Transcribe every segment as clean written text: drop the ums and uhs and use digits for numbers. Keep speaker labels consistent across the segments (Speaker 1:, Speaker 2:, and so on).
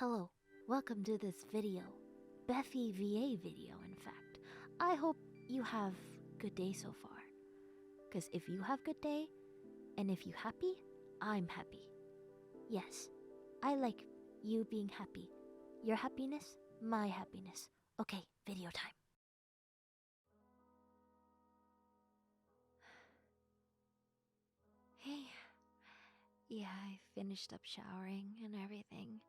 Speaker 1: Hello, welcome to this video. Beffy VA video, in fact. I hope you have good day so far. Cause if you have good day, and if you happy, I'm happy. Yes, I like you being happy. Your happiness, my happiness. Okay, video time. Hey. Yeah, I finished up showering and everything.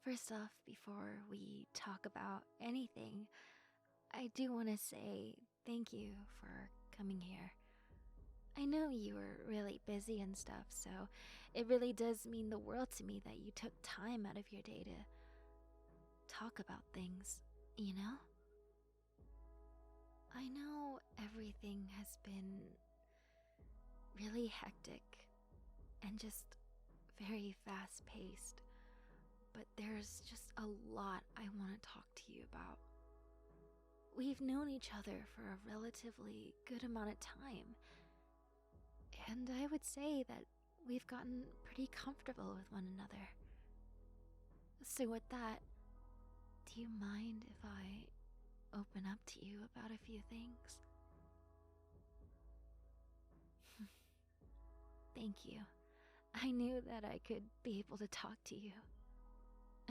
Speaker 1: First off, before we talk about anything, I do want to say thank you for coming here. I know you were really busy and stuff, so it really does mean the world to me that you took time out of your day to talk about things, you know? I know everything has been really hectic and just very fast paced, but there's just a lot I want to talk to you about. We've known each other for a relatively good amount of time, and I would say that we've gotten pretty comfortable with one another. So with that, do you mind if I open up to you about a few things? Thank you. I knew that I could be able to talk to you,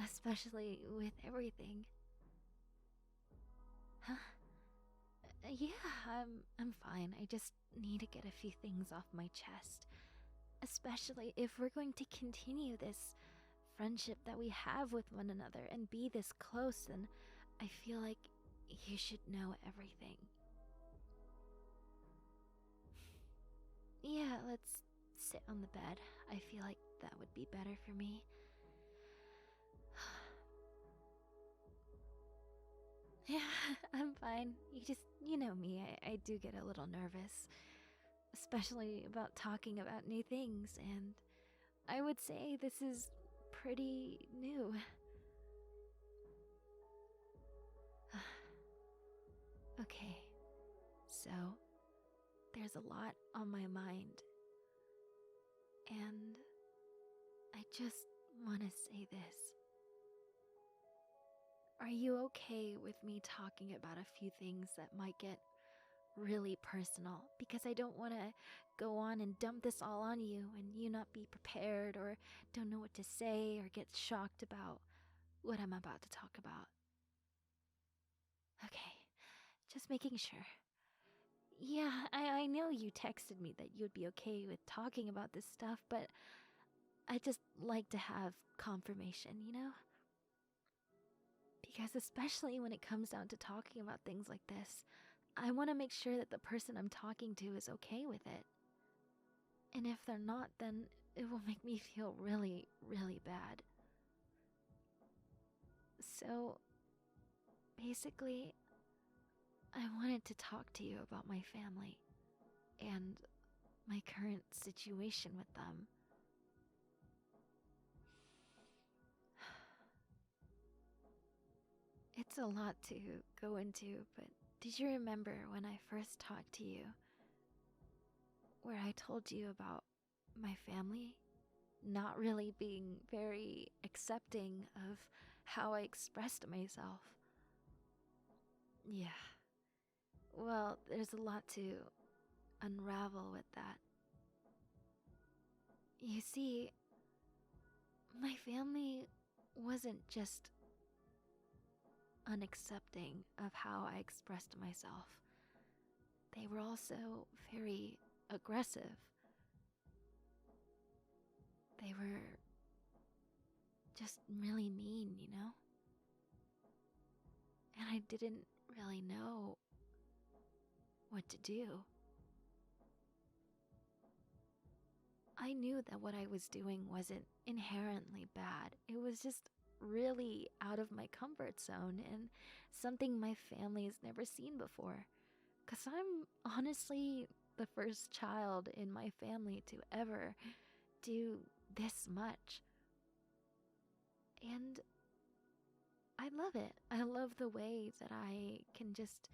Speaker 1: especially with everything. Huh? Yeah, I'm fine. I just need to get a few things off my chest. Especially if we're going to continue this friendship that we have with one another and be this close, then I feel like you should know everything. Yeah, let's sit on the bed. I feel like that would be better for me. Yeah, I'm fine. You know me, I do get a little nervous, especially about talking about new things, and I would say this is pretty new. Okay, so there's a lot on my mind, and I just want to say this. Are you okay with me talking about a few things that might get really personal? Because I don't want to go on and dump this all on you and you not be prepared or don't know what to say or get shocked about what I'm about to talk about. Okay, just making sure. Yeah, I know you texted me that you'd be okay with talking about this stuff, but I just like to have confirmation, you know? Because especially when it comes down to talking about things like this, I want to make sure that the person I'm talking to is okay with it. And if they're not, then it will make me feel really, really bad. So, basically, I wanted to talk to you about my family and my current situation with them. It's a lot to go into, but did you remember when I first talked to you, where I told you about my family not really being very accepting of how I expressed myself? Yeah. Well, there's a lot to unravel with that. You see, my family wasn't just unaccepting of how I expressed myself. They were also very aggressive. They were just really mean, you know? And I didn't really know what to do. I knew that what I was doing wasn't inherently bad. It was just really out of my comfort zone and something my family has never seen before. Because I'm honestly the first child in my family to ever do this much. And I love it. I love the way that I can just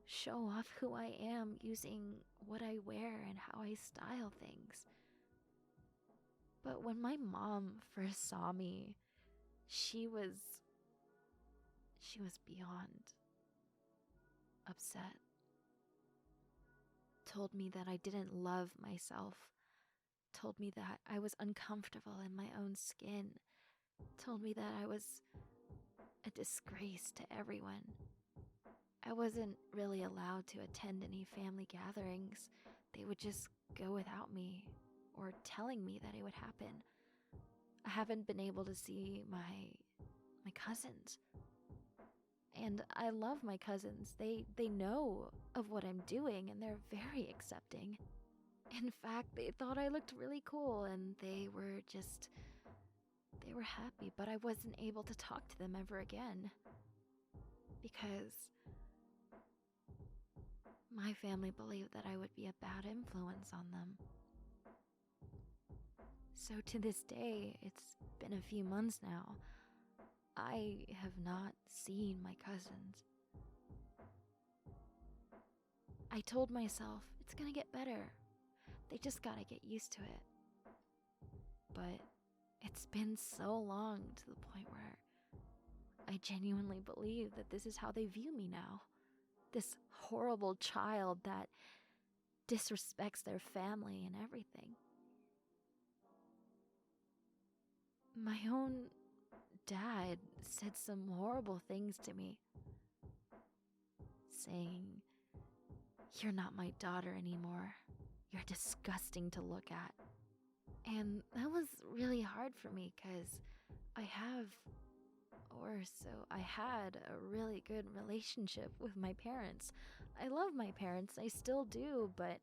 Speaker 1: show off who I am using what I wear and how I style things. But when my mom first saw me, she was she was beyond upset. Told me that I didn't love myself. Told me that I was uncomfortable in my own skin. Told me that I was a disgrace to everyone. I wasn't really allowed to attend any family gatherings. They would just go without me or telling me that it would happen. I haven't been able to see my cousins. And I love my cousins. They know of what I'm doing and they're very accepting. In fact, they thought I looked really cool and they were happy, but I wasn't able to talk to them ever again. Because my family believed that I would be a bad influence on them. So to this day, it's been a few months now, I have not seen my cousins. I told myself, it's gonna get better. They just gotta get used to it. But it's been so long to the point where I genuinely believe that this is how they view me now. This horrible child that disrespects their family and everything. My own dad said some horrible things to me, saying, "You're not my daughter anymore. You're disgusting to look at." And that was really hard for me because I had a really good relationship with my parents. I love my parents, I still do, but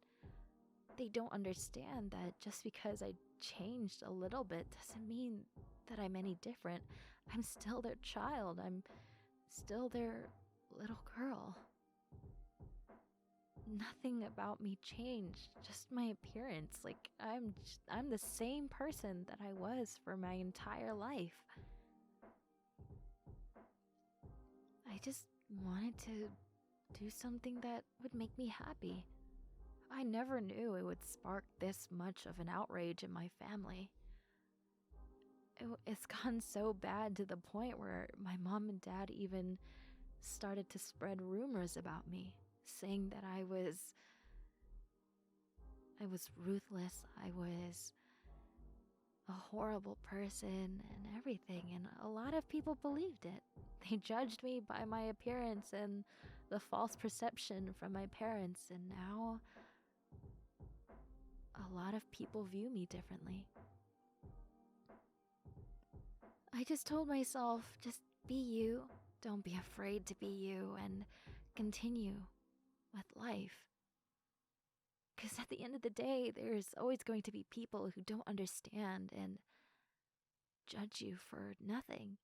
Speaker 1: they don't understand that just because I changed a little bit doesn't mean that I'm any different. I'm still their child. I'm still their little girl. Nothing about me changed, just my appearance. Like I'm the same person that I was for my entire life. I just wanted to do something that would make me happy. I never knew it would spark this much of an outrage in my family. It's gone so bad to the point where my mom and dad even started to spread rumors about me, saying that I was ruthless, I was a horrible person and everything, and a lot of people believed it. They judged me by my appearance and the false perception from my parents, and now a lot of people view me differently. I just told myself, just be you, don't be afraid to be you, and continue with life. Because at the end of the day, there's always going to be people who don't understand and judge you for nothing.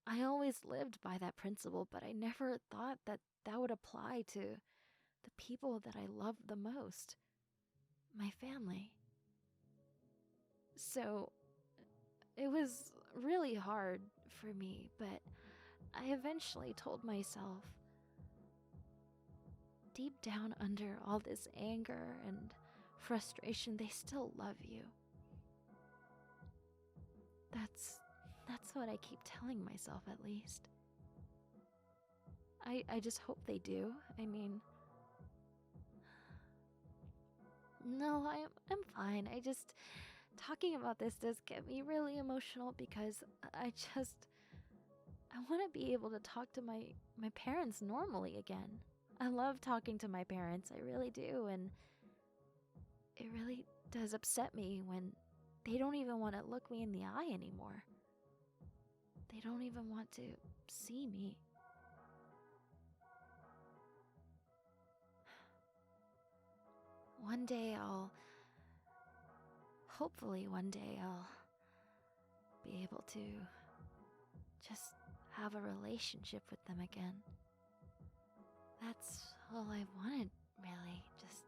Speaker 1: I always lived by that principle, but I never thought that that would apply to the people that I love the most, my family. So it was really hard for me, but I eventually told myself, deep down under all this anger and frustration, they still love you. That's what I keep telling myself, at least. I just hope they do. I mean, no, I'm fine. Talking about this does get me really emotional because I want to be able to talk to my parents normally again. I love talking to my parents, I really do, and it really does upset me when they don't even want to look me in the eye anymore. They don't even want to see me. Hopefully one day I'll be able to just have a relationship with them again. That's all I wanted, really, just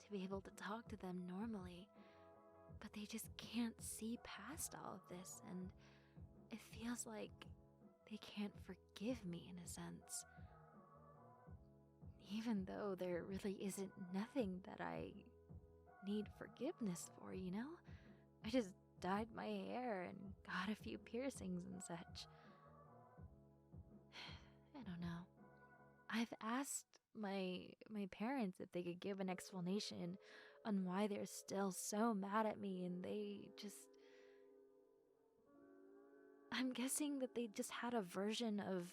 Speaker 1: to be able to talk to them normally. But they just can't see past all of this, and it feels like they can't forgive me in a sense. Even though there really isn't nothing that I need forgiveness for, you know? I just dyed my hair and got a few piercings and such. I don't know. I've asked my parents if they could give an explanation on why they're still so mad at me, and they just, I'm guessing that they just had a version of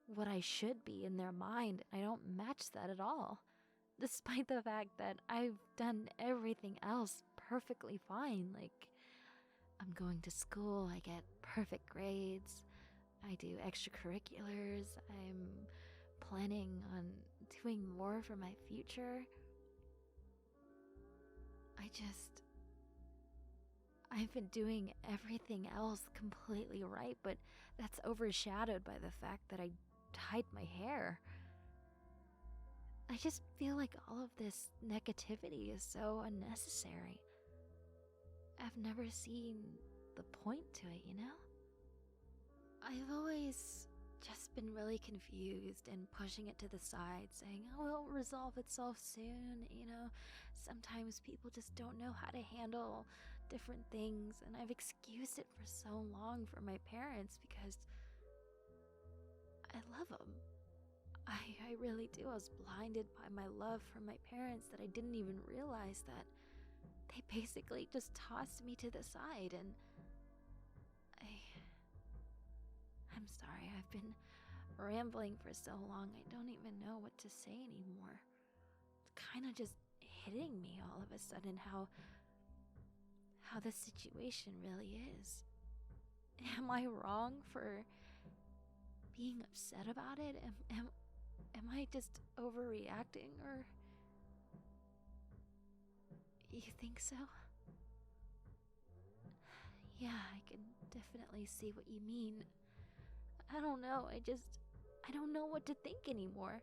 Speaker 1: what I should be in their mind. I don't match that at all. Despite the fact that I've done everything else perfectly fine. Like, I'm going to school, I get perfect grades, I do extracurriculars, I'm planning on doing more for my future. I've been doing everything else completely right, but that's overshadowed by the fact that I dyed my hair. I just feel like all of this negativity is so unnecessary. I've never seen the point to it, you know? I've always just been really confused and pushing it to the side, saying, oh, it'll resolve itself soon, you know? Sometimes people just don't know how to handle different things, and I've excused it for so long for my parents because I love them. I really do. I was blinded by my love for my parents that I didn't even realize that they basically just tossed me to the side, and I'm sorry, I've been rambling for so long, I don't even know what to say anymore. It's kind of just hitting me all of a sudden how the situation really is. Am I wrong for being upset about it? Am I just overreacting, or you think so? Yeah, I can definitely see what you mean. I don't know, I don't know what to think anymore.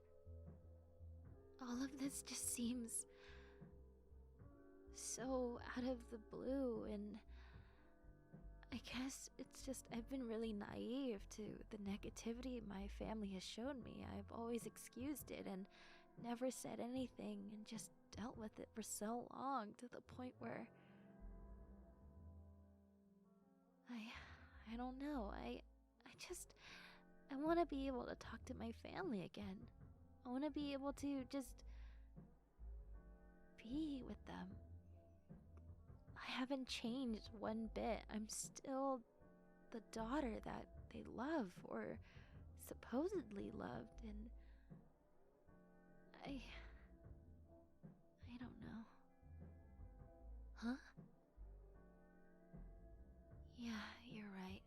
Speaker 1: All of this just seems so out of the blue, and I guess it's just I've been really naive to the negativity my family has shown me. I've always excused it and never said anything and just dealt with it for so long, to the point where I don't know. I want to be able to talk to my family again. I want to be able to just be with them. I haven't changed one bit. I'm still the daughter that they love, or supposedly loved, and I don't know. Huh? Yeah, you're right.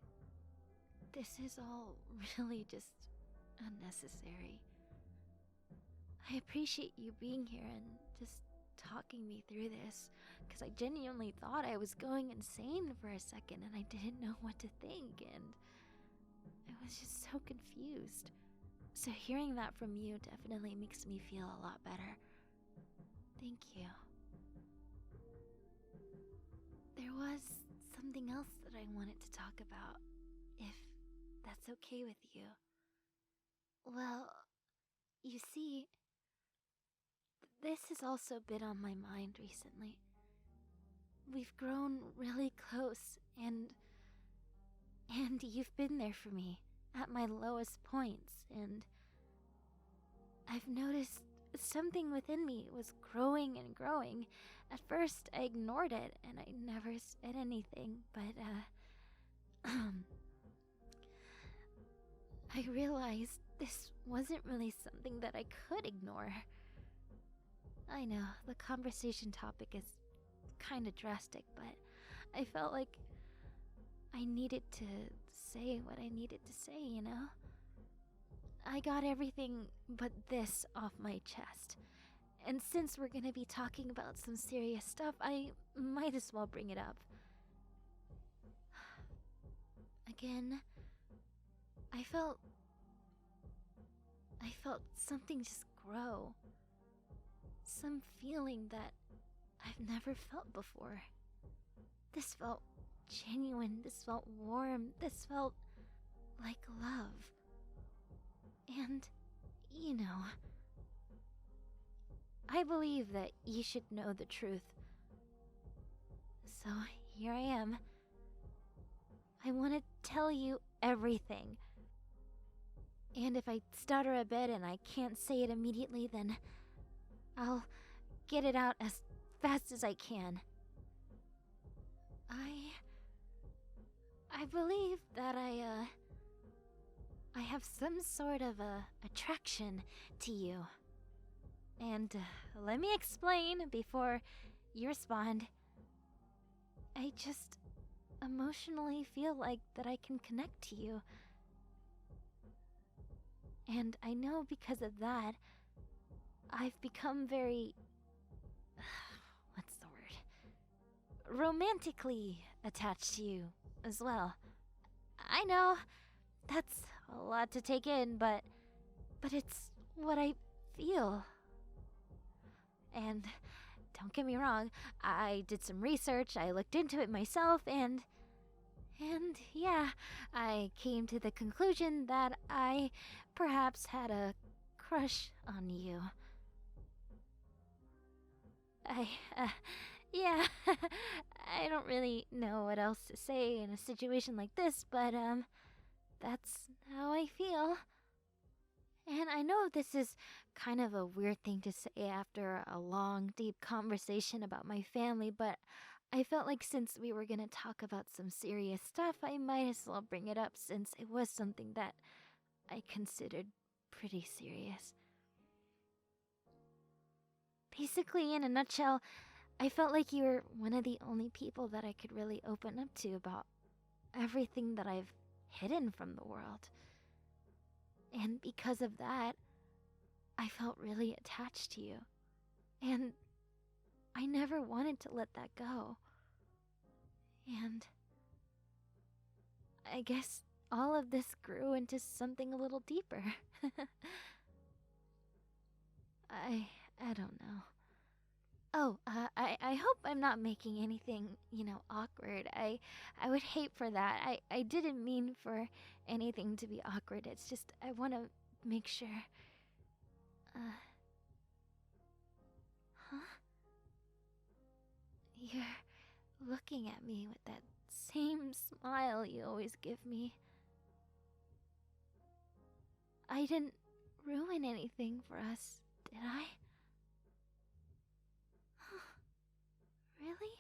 Speaker 1: This is all really just unnecessary. I appreciate you being here and just talking me through this, because I genuinely thought I was going insane for a second and I didn't know what to think, and I was just so confused. So hearing that from you definitely makes me feel a lot better. Thank you. There was something else that I wanted to talk about, if that's okay with you. Well, you see, this has also been on my mind recently. We've grown really close, and you've been there for me at my lowest points, and I've noticed something within me was growing and growing. At first, I ignored it and I never said anything, but I realized this wasn't really something that I could ignore. I know, the conversation topic is kind of drastic, but I felt like I needed to say what I needed to say, you know? I got everything but this off my chest. And since we're gonna be talking about some serious stuff, I might as well bring it up. Again, I felt something just grow. Some feeling that I've never felt before. This felt genuine, this felt warm, this felt like love. And, you know, I believe that you should know the truth. So here I am. I want to tell you everything. And if I stutter a bit and I can't say it immediately, then I'll get it out as fast as I can. I believe that I have some sort of a attraction to you. And let me explain before you respond. I just emotionally feel like that I can connect to you. And I know because of that, I've become very... what's the word? Romantically attached to you as well. I know, that's a lot to take in, but it's what I feel. And don't get me wrong, I did some research, I looked into it myself, and yeah, I came to the conclusion that I perhaps had a crush on you. Yeah, I don't really know what else to say in a situation like this, but, that's how I feel. And I know this is kind of a weird thing to say after a long, deep conversation about my family, but I felt like since we were gonna talk about some serious stuff, I might as well bring it up since it was something that I considered pretty serious. Basically, in a nutshell, I felt like you were one of the only people that I could really open up to about everything that I've hidden from the world. And because of that, I felt really attached to you. And I never wanted to let that go. And I guess all of this grew into something a little deeper. I don't know. Oh, I hope I'm not making anything, awkward. I would hate for that. I didn't mean for anything to be awkward. It's just I want to make sure. Huh? You're looking at me with that same smile you always give me. I didn't ruin anything for us, did I? Really?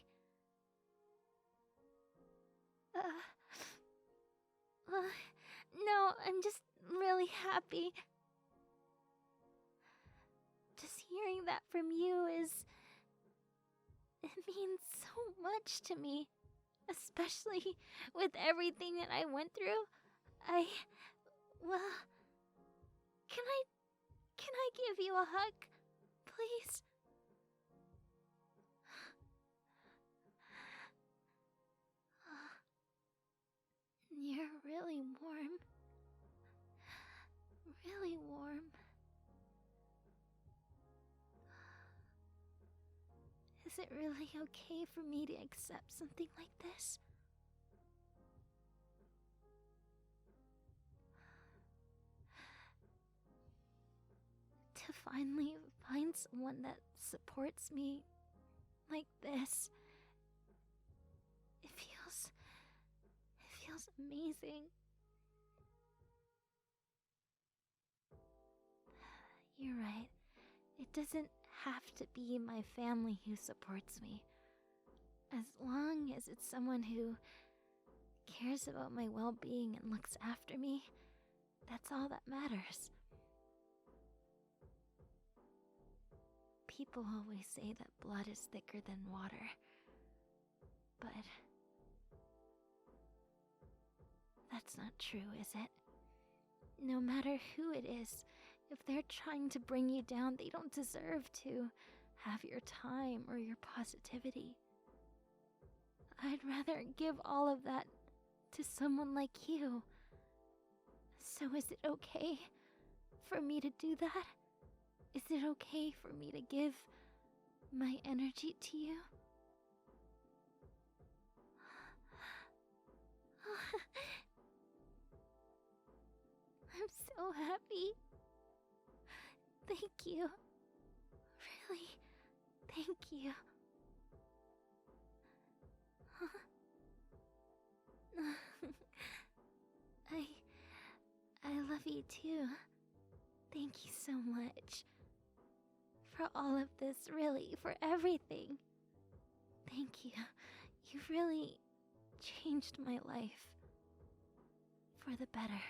Speaker 1: No, I'm just really happy. Just hearing that from you it means so much to me. Especially with everything that I went through. Well, can I give you a hug, please? You're really warm. Really warm. Is it really okay for me to accept something like this? To finally find someone that supports me like this. It feels amazing. You're right. It doesn't have to be my family who supports me. As long as it's someone who cares about my well-being and looks after me, that's all that matters. People always say that blood is thicker than water, but that's not true, is it? No matter who it is, if they're trying to bring you down, they don't deserve to have your time or your positivity. I'd rather give all of that to someone like you. So is it okay for me to do that? Is it okay for me to give my energy to you? I'm so happy. Thank you. Really, thank you. you too. Thank you so much. For all of this, really, for everything. Thank you. You've really changed my life. For the better.